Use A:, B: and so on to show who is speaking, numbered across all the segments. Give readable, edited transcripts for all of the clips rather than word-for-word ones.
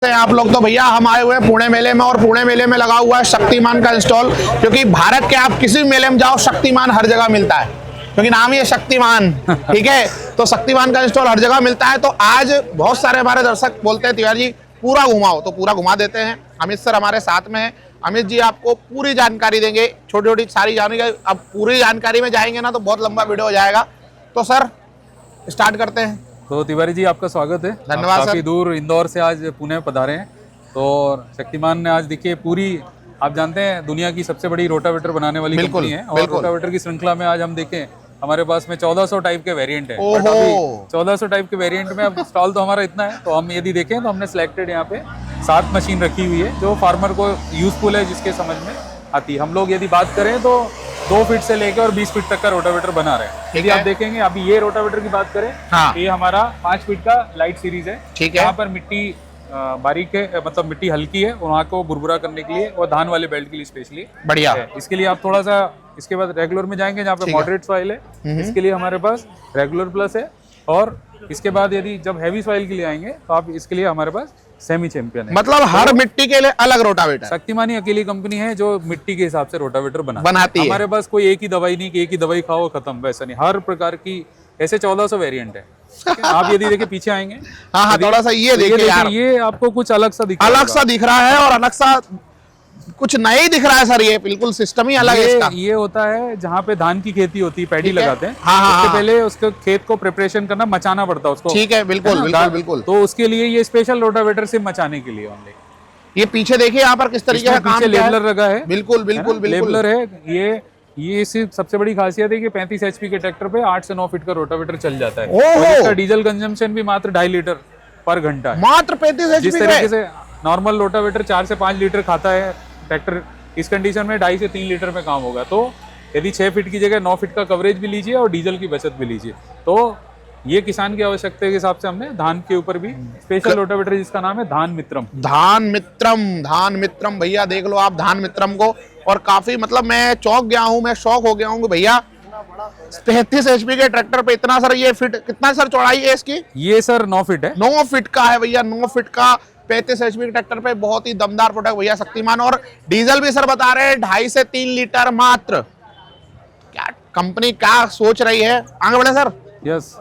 A: आप लोग तो भैया हम आए हुए हैं पुणे मेले में और पुणे मेले में लगा हुआ है शक्तिमान का इंस्टॉल। क्योंकि भारत के आप किसी मेले में जाओ शक्तिमान हर जगह मिलता है, क्योंकि नाम ही है शक्तिमान। ठीक है, तो शक्तिमान का इंस्टॉल हर जगह मिलता है। तो आज बहुत सारे हमारे दर्शक बोलते हैं तिवारी जी पूरा घुमाओ, तो पूरा घुमा देते हैं। अमित सर हमारे साथ में है। अमित जी आपको पूरी जानकारी देंगे, छोटी छोटी सारी जानकारी। अब पूरी जानकारी में जाएंगे ना तो बहुत लंबा वीडियो हो जाएगा। तो सर स्टार्ट करते हैं।
B: तो तिवारी जी आपका स्वागत है।
A: धन्यवाद सर।
B: काफी दूर इंदौर से आज पुणे पधारे हैं। तो शक्तिमान ने आज देखिए पूरी, आप जानते हैं दुनिया की सबसे बड़ी रोटावेटर बनाने वाली कंपनी है। और रोटावेटर की श्रृंखला में आज हम देखें हमारे पास में 1400 टाइप के वेरिएंट है। बट अभी 1400 टाइप के वेरिएंट में अब स्टॉल तो हमारा इतना है, तो हम यदि देखें तो हमने सिलेक्टेड यहाँ पे 7 मशीन रखी हुई है जो फार्मर को यूजफुल है, जिसके समझ में आती है। हम लोग यदि बात करें तो 2 फीट से लेकर और 20 फीट तक का रोटावेटर बना रहे हैं। यदि आप देखेंगे अभी ये रोटावेटर की बात करें,
A: हाँ।
B: ये हमारा 5 फीट का लाइट सीरीज है।
A: ठीक है।
B: यहाँ पर मिट्टी बारीक है, मतलब मिट्टी हल्की है, वहाँ को बुरबुरा करने के लिए और धान वाले बेल्ट के लिए स्पेशली
A: बढ़िया।
B: इसके लिए आप थोड़ा सा, इसके बाद रेगुलर में जाएंगे जहाँ पे मॉडरेट सॉइल है, इसके लिए हमारे पास रेगुलर प्लस है। और इसके बाद यदि जब हैवी सॉइल के लिए आएंगे तो आप इसके लिए हमारे पास सेमी चैंपियन है।
A: मतलब हर मिट्टी के लिए अलग रोटावेटर।
B: शक्तिमान ही अकेली कंपनी है जो मिट्टी के हिसाब से रोटावेटर
A: बनाती है।
B: हमारे पास कोई एक ही दवाई नहीं कि एक ही दवाई खाओ खत्म, वैसा नहीं। हर प्रकार की ऐसे 1400 वेरिएंट है। आप यदि देखिए पीछे आएंगे,
A: हाँ, थोड़ा सा ये देखिए यार,
B: ये आपको कुछ अलग सा दिख
A: रहा है और अलग सा कुछ नया ही दिख रहा है सर। ये बिल्कुल सिस्टम ही अलग है इसका।
B: ये होता है जहाँ पे धान की खेती होती है, पैडी लगाते हैं।
A: हाँ,
B: उसके पहले उसके खेत को प्रिपरेशन करना, मचाना पड़ता है उसको।
A: ठीक है, बिल्कुल बिल्कुल बिल्कुल।
B: तो उसके लिए ये स्पेशल रोटावेटर से मचाने के लिए ओनली।
A: ये पीछे देखिए यहाँ पर किस तरीके का काम
B: लेबलर लगा है।
A: बिल्कुल बिल्कुल बिल्कुल
B: लेबलर है। ये सिर्फ सबसे बड़ी खासियत है कि 35 HP के ट्रैक्टर पे 8 से 9 फीट का रोटावेटर चल जाता है। और इसका डीजल कंजम्पशन भी मात्र 2.5 लीटर पर घंटा है।
A: मात्र 35 HP।
B: जिस तरीके से नॉर्मल रोटावेटर 4 से 5 लीटर खाता है ट्रैक्टर, इस कंडीशन में 2.5 से 3 लीटर में काम होगा। तो यदि 6 फीट की जगह 9 फीट का कवरेज भी लीजिए और डीजल की बचत भी लीजिए, तो ये किसान की आवश्यकता के हिसाब से हमने धान के ऊपर भी स्पेशल रोटावेटर, जिसका नाम है धान मित्रम।
A: धान मित्रम भैया देख लो आप धान मित्रम को। और काफी मतलब मैं चौंक गया हूँ, मैं शौक हो गया हूँ भैया 33 HP के ट्रैक्टर पे इतना सर। ये फीट कितना सर चौड़ाई है इसकी?
B: ये सर 9 फीट है।
A: 9 फीट का है भैया, 9 फीट का 35 HP के ट्रैक्टर पे बहुत ही दमदार प्रोडक्ट भैया शक्तिमान। और डीजल भी सर बता रहे हैं 2.5 से 3 लीटर मात्र। क्या कंपनी क्या सोच रही है। आगे बढ़े सर।
B: यस,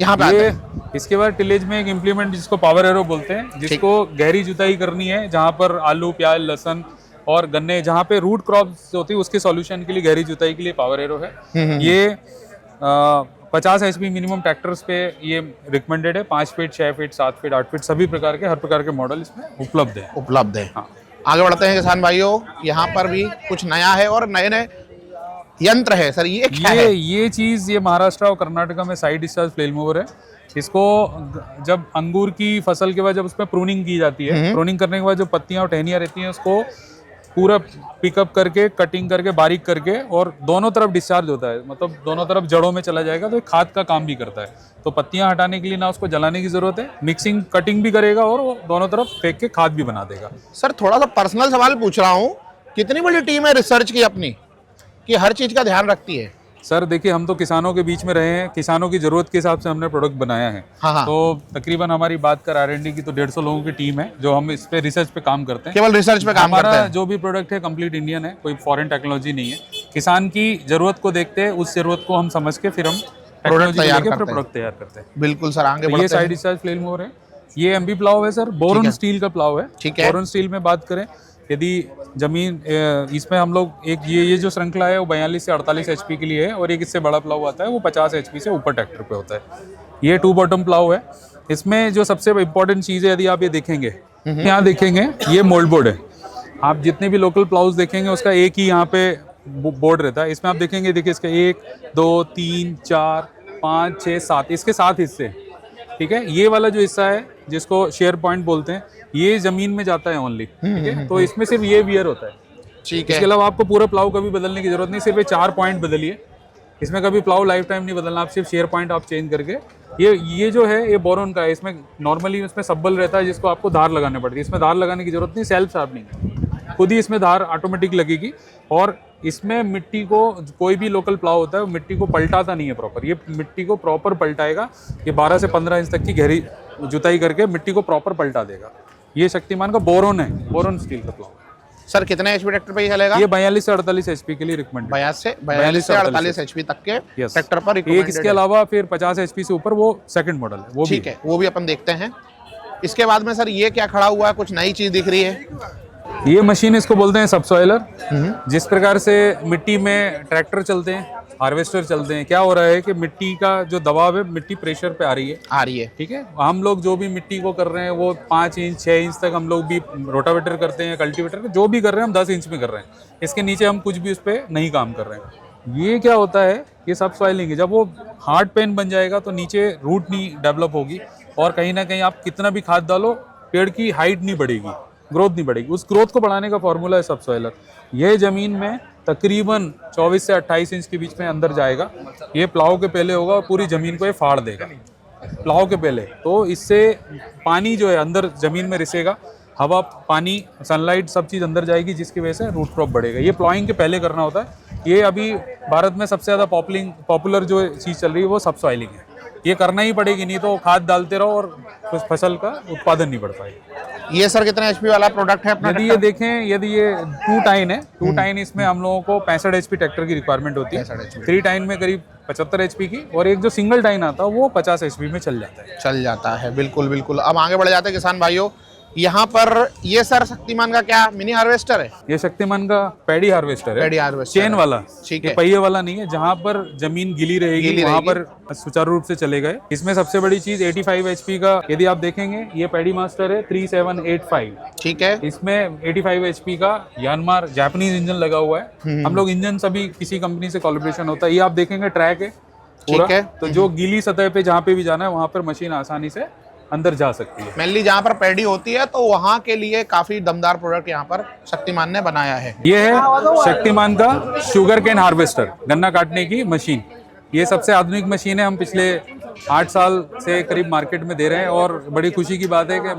A: यहाँ पे
B: ये इसके बाद टिलेज में एक इम्प्लीमेंट जिसको पावर एरो बोलते हैं, जिसको गहरी जुताई करनी है, जहाँ पर आलू प्याज लहसुन और गन्ने, जहाँ पे रूट क्रॉप्स होती है उसके सॉल्यूशन के लिए गहरी जुताई के लिए पावर एरो है। ये 50 HP मिनिमम ट्रैक्टर्स पे ये रिकमेंडेड है। 5 फीट 6 फीट 7 फीट 8 फीट सभी प्रकार के, हर प्रकार के मॉडल इसमें उपलब्ध है।
A: हाँ। आगे बढ़ते हैं किसान भाइयों, यहाँ पर भी कुछ नया है और नए नए यंत्र है सर। ये क्या है?
B: ये चीज ये महाराष्ट्र और कर्नाटका में साइड डिस्चार्ज फ्लेल मूवर है। इसको जब अंगूर की फसल के बाद जब उसमें प्रूनिंग की जाती है, प्रूनिंग करने के बाद जो पत्तियां और टहनियां रहती हैं उसको पूरा पिकअप करके, कटिंग करके, बारीक करके, और दोनों तरफ डिस्चार्ज होता है, मतलब दोनों तरफ जड़ों में चला जाएगा। तो खाद का काम भी करता है। तो पत्तियां हटाने के लिए ना उसको जलाने की जरूरत है, मिक्सिंग कटिंग भी करेगा और वो दोनों तरफ फेंक के खाद भी बना देगा।
A: सर थोड़ा सा पर्सनल सवाल पूछ रहा हूँ, कितनी बड़ी टीम है रिसर्च की अपनी कि हर चीज का ध्यान रखती है?
B: सर देखिए, हम तो किसानों के बीच में रहे हैं, किसानों की जरूरत के हिसाब से हमने प्रोडक्ट बनाया है।
A: हाँ।
B: तो तकरीबन हमारी बात कर R&D की तो 150 लोगों की टीम है जो हम इस पे रिसर्च पे काम करते हैं।
A: केवल रिसर्च पे काम करते हैं।
B: हमारा जो भी प्रोडक्ट है कंप्लीट इंडियन है, कोई फॉरेन टेक्नोलॉजी नहीं है। किसान की जरूरत को देखते हैं, उस जरूरत को हम समझ के फिर हम प्रोडक्ट तैयार करते हैं।
A: बिल्कुल सर, आगे बढ़ते हैं।
B: ये साइड डिस्चार्ज फ्लेल मूवर है। ये MB प्लाव है सर, बोरन स्टील का प्लाव है। बोरन स्टील में बात करें, यदि जमीन इसमें हम लोग एक ये जो श्रृंखला है वो 42 से 48 HP के लिए है, और एक इससे बड़ा प्लाव आता है वो 50 HP से ऊपर ट्रैक्टर पे होता है। ये 2 बॉटम प्लाव है। इसमें जो सबसे इम्पोर्टेंट चीज़ है, यदि आप ये देखेंगे, यहाँ देखेंगे ये मोल्ड बोर्ड है। आप जितने भी लोकल प्लाउज देखेंगे उसका एक ही यहाँ पे बोर्ड रहता है। इसमें आप देखेंगे, देखिए इसका 1 2 3 4 5 6 7 इसके 7 हिस्से, ठीक है। ये वाला जो हिस्सा है जिसको शेयर पॉइंट बोलते हैं, ये जमीन में जाता है ओनली, ठीक है। तो इसमें सिर्फ ये वियर होता है, ठीक है। इसके अलावा आपको पूरा प्लाव कभी बदलने की जरूरत नहीं, सिर्फ 4 पॉइंट बदलिए। इसमें कभी प्लाव लाइफ टाइम नहीं बदलना, आप सिर्फ शेयर पॉइंट आप चेंज करके। ये जो है ये बोरोन का है। इसमें नॉर्मली इसमें सब्बल रहता है जिसको आपको धार लगाने पड़ती है। इसमें धार लगाने की जरूरत नहीं, सेल्फ शार्पनिंग, खुद ही इसमें धार ऑटोमेटिक लगेगी। और इसमें मिट्टी को, कोई भी लोकल प्लाव होता है मिट्टी को पलटाता नहीं है प्रॉपर, ये मिट्टी को प्रॉपर पलटाएगा। ये 12 से 15 इंच तक की गहरी जुताई करके मिट्टी को प्रॉपर पलटा देगा। ये शक्तिमान का बोरोन है, बोरोन स्टील का प्लाव।
A: सर कितने एचपी ट्रैक्टर पे ये चलेगा?
B: ये 42 से 48 एचपी के लिए रिकमेंड,
A: 42 से 48 एचपी तक के ट्रैक्टर पर
B: एक इसके अलावा फिर 50 एचपी से ऊपर वो सेकंड मॉडल है, वो
A: ठीक है, वो भी अपन देखते हैं। इसके बाद में सर ये क्या खड़ा हुआ है, कुछ नई चीज दिख रही है?
B: ये मशीन इसको बोलते हैं सबसॉइलर। जिस प्रकार से मिट्टी में ट्रैक्टर चलते हैं, हार्वेस्टर चलते हैं, क्या हो रहा है कि मिट्टी का जो दबाव है, मिट्टी प्रेशर पे आ रही है, ठीक है। हम लोग जो भी मिट्टी को कर रहे हैं वो 5 इंच 6 इंच तक हम लोग भी रोटावेटर करते हैं, कल्टीवेटर जो भी कर रहे हैं हम 10 इंच में कर रहे हैं। इसके नीचे हम कुछ भी उस पर नहीं काम कर रहे हैं। ये क्या होता है, ये सब सॉइलिंग है। जब वो हार्ड पेन बन जाएगा तो नीचे रूट नहीं डेवलप होगी, और कहीं ना कहीं आप कितना भी खाद डालो पेड़ की हाइट नहीं बढ़ेगी, ग्रोथ नहीं बढ़ेगी। उस ग्रोथ को बढ़ाने का फॉर्मूला है सबसॉइलर। ये जमीन में तकरीबन 24 से 28 इंच के बीच में अंदर जाएगा। ये प्लाव के पहले होगा और पूरी जमीन को ये फाड़ देगा प्लाव के पहले। तो इससे पानी जो है अंदर जमीन में रिसेगा, हवा, पानी, सनलाइट सब चीज़ अंदर जाएगी, जिसकी वजह से रूट क्रॉप बढ़ेगा। ये प्लाइंग के पहले करना होता है। ये अभी भारत में सबसे ज़्यादा पॉपुलर जो चीज़ चल रही है वो सबसॉइलिंग है। ये करना ही पड़ेगी, नहीं तो खाद डालते रहो और कुछ फसल का उत्पादन नहीं बढ़ पाएगा।
A: ये सर कितना एचपी वाला प्रोडक्ट है अपना?
B: यदि ये देखें, यदि ये 2 टाइन है, 2 टाइन इसमें हम लोगों को 65 एचपी ट्रैक्टर की रिक्वायरमेंट होती है। 3 टाइन में करीब 75 एचपी की, और एक जो सिंगल टाइन आता है वो 50 एचपी में चल जाता है। बिल्कुल बिल्कुल। अब आगे बढ़ जाते हैं किसान भाइयों। यहाँ पर ये सर शक्तिमान का क्या मिनी हार्वेस्टर है? ये शक्तिमान का पैडी हार्वेस्टर है,
A: पैडी हार्वेस्टर
B: चेन वाला,
A: ठीक है,
B: पहिए वाला नहीं है। जहाँ पर जमीन गीली रहेगी वहाँ पर सुचारू रूप से चले गए। इसमें सबसे बड़ी चीज 85 एचपी का, यदि आप देखेंगे ये पैडी मास्टर है 3785, ठीक है। इसमें 85 एचपी का यानमार जापानीज इंजन लगा हुआ है। हम लोग इंजन सभी किसी कंपनी से कोलैबोरेशन होता है। ये आप देखेंगे ट्रैक है पूरा, तो जो गीली सतह पे जहाँ पे भी जाना है वहाँ पर मशीन आसानी से अंदर जा सकती है। मेनली जहाँ पर पैडी होती है तो वहाँ के लिए काफी दमदार प्रोडक्ट यहाँ पर शक्तिमान ने बनाया है। ये है शक्तिमान का शुगर केन हार्वेस्टर, गन्ना काटने की मशीन। ये सबसे आधुनिक मशीन है। हम पिछले 8 साल से करीब मार्केट में दे रहे हैं, और बड़ी खुशी की बात है कि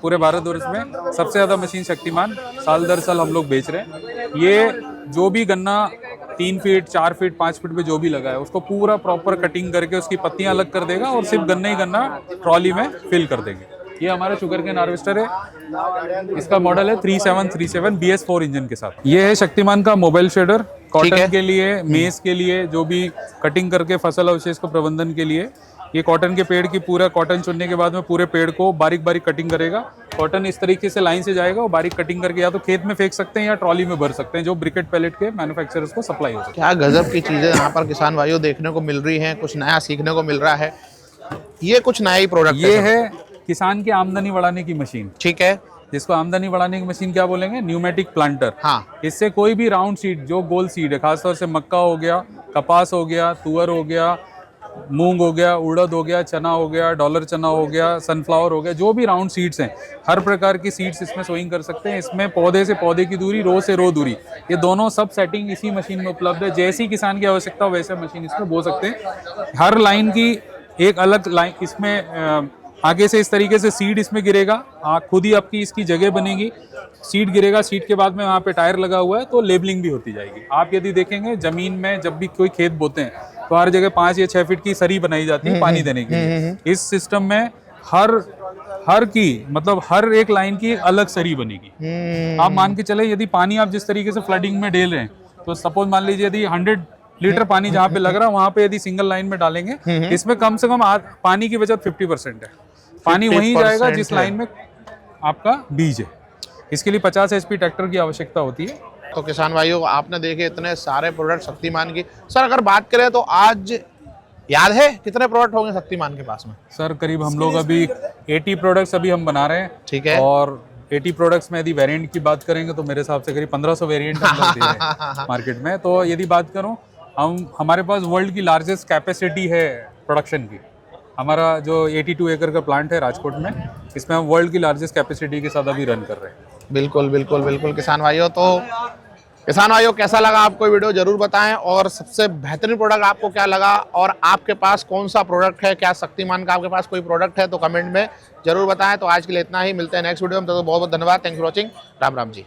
B: पूरे भारतवर्ष में सबसे ज्यादा मशीन शक्तिमान साल दर साल हम लोग बेच रहे हैं। ये जो भी गन्ना 3 फीट 4 फीट 5 फीट पे जो भी लगा है उसको पूरा प्रॉपर कटिंग करके उसकी पत्तियां अलग कर देगा, और सिर्फ गन्ना ही गन्ना ट्रॉली में फिल कर देंगे। ये हमारा शुगर केन हार्वेस्टर है। इसका मॉडल है 3737 BS4 इंजन के साथ। ये है शक्तिमान का मोबाइल शेडर, कॉटन के लिए, मेज के लिए, जो भी कटिंग करके फसल अवशेष को प्रबंधन के लिए। ये कॉटन के पेड़ की पूरा कॉटन चुनने के बाद में पूरे पेड़ को बारीक बारीक कटिंग करेगा। कॉटन इस तरीके से लाइन से जाएगा, और बारीक कटिंग करके या तो खेत में फेंक सकते हैं या ट्रॉली में भर सकते हैं, जो ब्रिकेट पैलेट के मैन्युफैक्चरर्स को सप्लाई हो सकता है। क्या गजब की चीजें यहाँ पर किसान भाइयों देखने को मिल रही है, कुछ नया सीखने को मिल रहा है। ये कुछ नया ही प्रोडक्ट ये है किसान की आमदनी बढ़ाने की मशीन,
A: ठीक है।
B: जिसको आमदनी बढ़ाने की मशीन क्या बोलेंगे, न्यूमेटिक प्लांटर।
A: हाँ,
B: इससे कोई भी राउंड सीड, जो गोल सीड है, खासतौर से मक्का हो गया, कपास हो गया, तुअर हो गया, मूंग हो गया, उड़द हो गया, चना हो गया, डॉलर चना हो गया, सनफ्लावर हो गया, जो भी राउंड सीड्स हैं, हर प्रकार की सीड्स इसमें सोइंग कर सकते हैं। इसमें पौधे से पौधे की दूरी, रो से रो दूरी, ये दोनों सब सेटिंग इसी मशीन में उपलब्ध है। जैसी किसान की आवश्यकता हो वैसे मशीन इसमें बो सकते हैं। हर लाइन की एक अलग लाइन इसमें, आगे से इस तरीके से सीड इसमें गिरेगा, खुद ही आपकी इसकी जगह बनेगी। सीड गिरेगा, सीड के बाद में वहाँ पे टायर लगा हुआ है, तो लेबलिंग भी होती जाएगी। आप यदि देखेंगे जमीन में जब भी कोई खेत बोते हैं तो हर जगह 5 या 6 फीट की सरी बनाई जाती है पानी देने के लिए। इस सिस्टम में हर की मतलब हर एक लाइन की एक अलग सरी बनेगी। आप मान के चले, यदि पानी आप जिस तरीके से फ्लडिंग में डेल रहे हैं, तो सपोज मान लीजिए यदि 100 लीटर पानी जहाँ पे लग रहा है वहां पे यदि सिंगल लाइन में डालेंगे, इसमें कम से कम पानी की बचत 50% है। पानी वहीं जाएगा जिस लाइन में आपका बीज है। इसके लिए 50 HP ट्रैक्टर की आवश्यकता होती है। तो किसान भाइयों, आपने देखे इतने सारे प्रोडक्ट शक्तिमान की। सर अगर बात करें तो आज याद है कितने प्रोडक्ट होंगे शक्तिमान के पास में? सर करीब हम लोग अभी 80 प्रोडक्ट्स अभी हम बना रहे हैं, ठीक है। और 80 प्रोडक्ट्स में यदि वेरिएंट की बात करेंगे तो मेरे हिसाब से करीब 1500 वेरिएंट मार्केट में। तो यदि बात करूं, हमारे पास वर्ल्ड की लार्जेस्ट कैपेसिटी है प्रोडक्शन की। हमारा जो 82 एकड़ का प्लांट है राजकोट में, इसमें हम वर्ल्ड की लार्जेस्ट कैपेसिटी के साथ अभी रन कर रहे हैं। बिल्कुल बिल्कुल बिल्कुल किसान भाइयों। तो किसान भाइयों, कैसा लगा आपको वीडियो जरूर बताएं, और सबसे बेहतरीन प्रोडक्ट आपको क्या लगा, और आपके पास कौन सा प्रोडक्ट है, क्या शक्तिमान का आपके पास कोई प्रोडक्ट है तो कमेंट में जरूर बताएं। तो आज के लिए इतना ही, मिलते हैं नेक्स्ट वीडियो में। तो बहुत बहुत धन्यवाद, thanks for watching, Ram Ram ji.